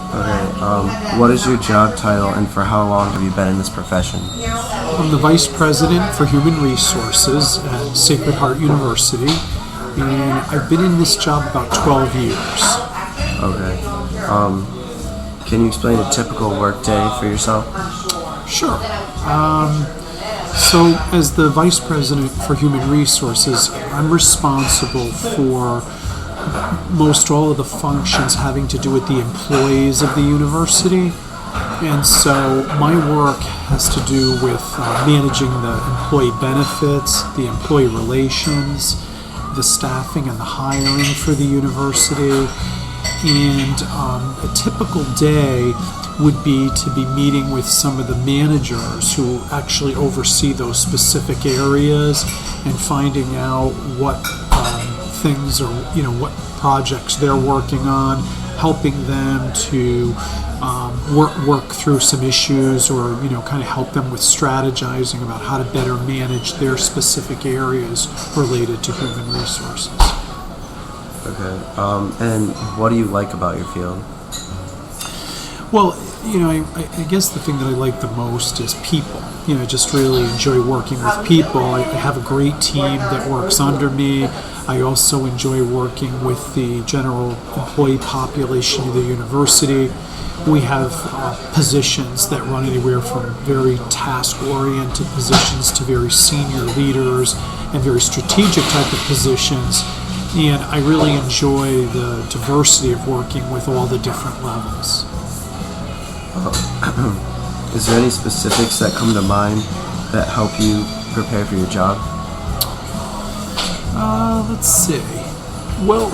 Okay. What is your job title, and for how long have you been in this profession? I'm the Vice President for Human Resources at Sacred Heart University, and I've been in this job about 12 years. Okay. Can you explain a typical work day for yourself? Sure. So as the Vice President for Human Resources, I'm responsible for most all of the functions having to do with the employees of the university. And so my work has to do with managing the employee benefits, the employee relations, the staffing and the hiring for the university. And a typical day would be to be meeting with some of the managers who actually oversee those specific areas and finding out what things or what projects they're working on, helping them to work through some issues, or kind of help them with strategizing about how to better manage their specific areas related to human resources. Okay. And what do you like about your field? Well, I guess the thing that I like the most is people. I just really enjoy working with people. I have a great team that works under me. I also enjoy working with the general employee population of the university. We have positions that run anywhere from very task-oriented positions to very senior leaders and very strategic type of positions. And I really enjoy the diversity of working with all the different levels. Is there any specifics that come to mind that help you prepare for your job? Let's see. Well,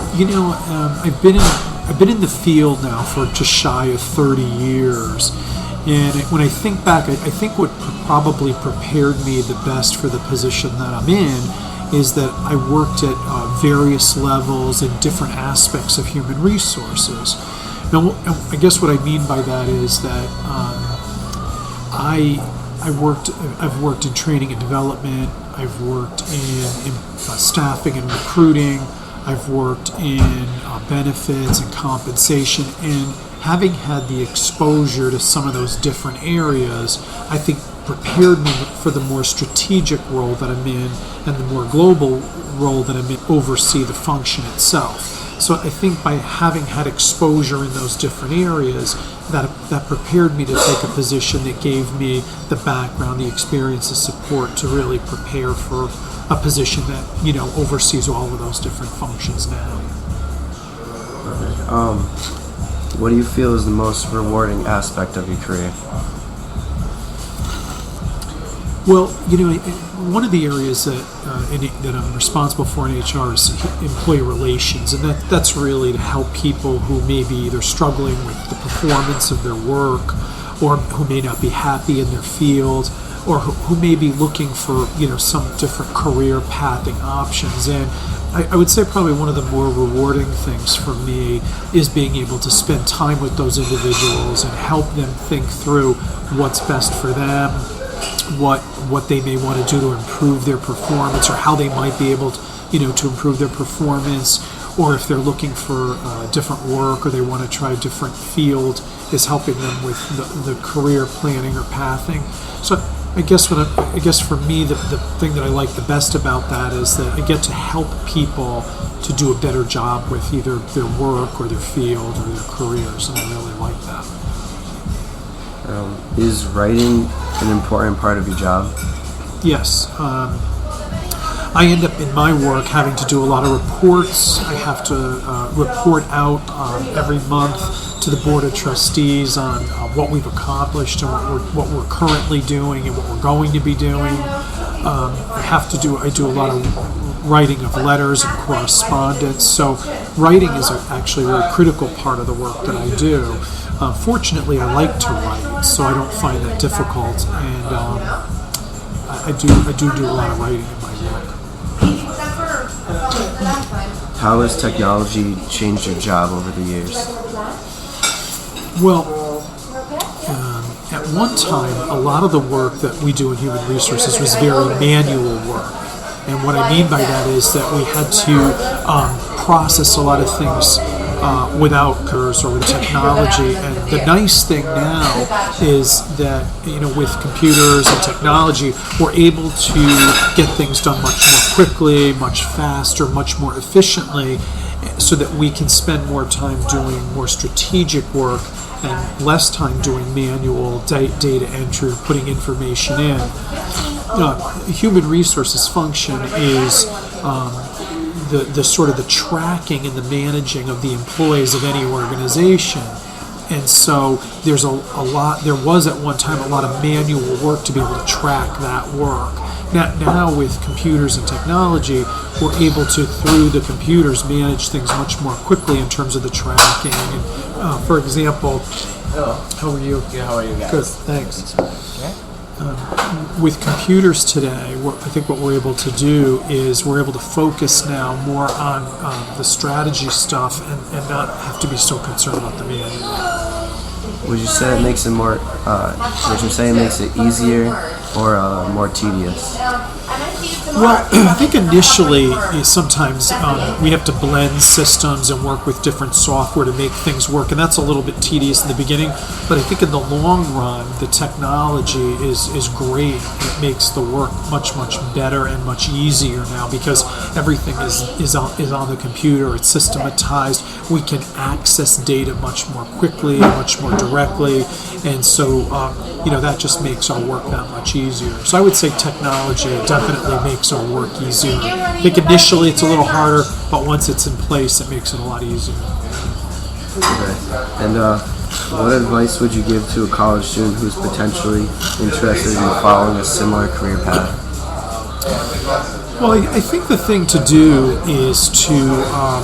I've been in the field now for just shy of 30 years, and when I think back, I think what probably prepared me the best for the position that I'm in is that I worked at various levels and different aspects of human resources. Now, I guess what I mean by that is that I've worked in training and development. I've worked in staffing and recruiting. I've worked in benefits and compensation. And having had the exposure to some of those different areas, I think prepared me for the more strategic role that I'm in and the more global role that I'm in, oversee the function itself. So I think by having had exposure in those different areas, that prepared me to take a position that gave me the background, the experience, the support to really prepare for a position that oversees all of those different functions now. What do you feel is the most rewarding aspect of your career? Well, one of the areas that I'm responsible for in HR is employee relations, and that's really to help people who may be either struggling with the performance of their work, or who may not be happy in their field, or who may be looking for some different career pathing options. And I would say probably one of the more rewarding things for me is being able to spend time with those individuals and help them think through what's best for them, what they may want to do to improve their performance, or how they might be able to improve their performance, or if they're looking for different work or they want to try a different field, is helping them with the career planning or pathing. So I guess for me the thing that I like the best about that is that I get to help people to do a better job with either their work or their field or their careers, and I really like that. Is writing an important part of your job? Yes. I end up in my work having to do a lot of reports. I have to report out every month to the Board of Trustees on what we've accomplished and what we're currently doing and what we're going to be doing. I do a lot of writing of letters and correspondence. So writing is actually a really critical part of the work that I do. Fortunately, I like to write, so I don't find that difficult, and I do a lot of writing in my work. How has technology changed your job over the years? Well, at one time, a lot of the work that we do in human resources was very manual work. And what I mean by that is that we had to process a lot of things without computers or with technology. And the nice thing now is that, with computers and technology, we're able to get things done much more quickly, much faster, much more efficiently, so that we can spend more time doing more strategic work and less time doing manual data entry or putting information in. Human resources function is the sort of the tracking and the managing of the employees of any organization. And so there was at one time a lot of manual work to be able to track that work. Now with computers and technology, we're able to, through the computers, manage things much more quickly in terms of the tracking. And, for example, how are you? Yeah, how are you guys? Good, thanks. Okay. With computers today, I think what we're able to do is we're able to focus now more on the strategy stuff and not have to be so concerned about the manual. Would you say it makes it more? Would you say it makes it easier or more tedious? Well, I think initially sometimes we have to blend systems and work with different software to make things work, and that's a little bit tedious in the beginning. But I think in the long run, the technology is great. It makes the work much, much better and much easier now because everything is on the computer. It's systematized. We can access data much more quickly, much more directly, and so that just makes our work that much easier. So I would say technology definitely makes our work easier. I think initially it's a little harder, but once it's in place, it makes it a lot easier. Okay. And what advice would you give to a college student who's potentially interested in following a similar career path? Well, I think the thing to do is to, I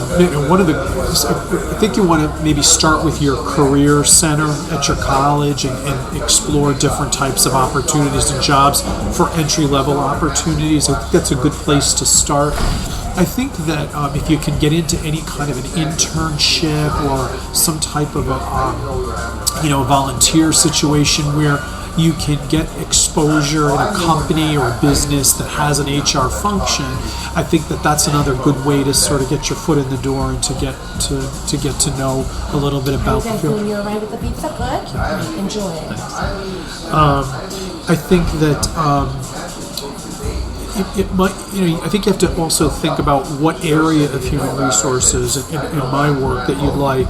think you want to maybe start with your career center at your college and explore different types of opportunities and jobs for entry-level opportunities. I think that's a good place to start. I think that if you can get into any kind of an internship or some type of a volunteer situation where you can get exposure in a company or a business that has an HR function, I think that that's another good way to sort of get your foot in the door and to get to know a little bit about the field. You're right with the pizza, good. Enjoy it. I think that it might, I think you have to also think about what area of human resources in my work that you'd like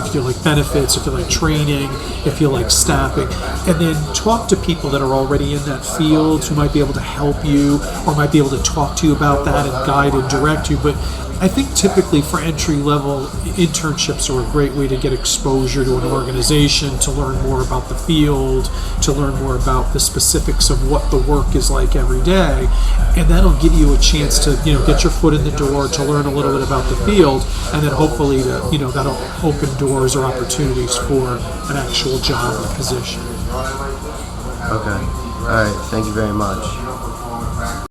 if you like benefits, if you like training, if you like staffing, and then talk to people that are already in that field who might be able to help you or might be able to talk to you about that and guide and direct you. But I think typically for entry-level, internships are a great way to get exposure to an organization, to learn more about the field, to learn more about the specifics of what the work is like every day, and that'll give you a chance to get your foot in the door, to learn a little bit about the field, and then hopefully that'll open doors or opportunities for an actual job or position. Okay. All right. Thank you very much.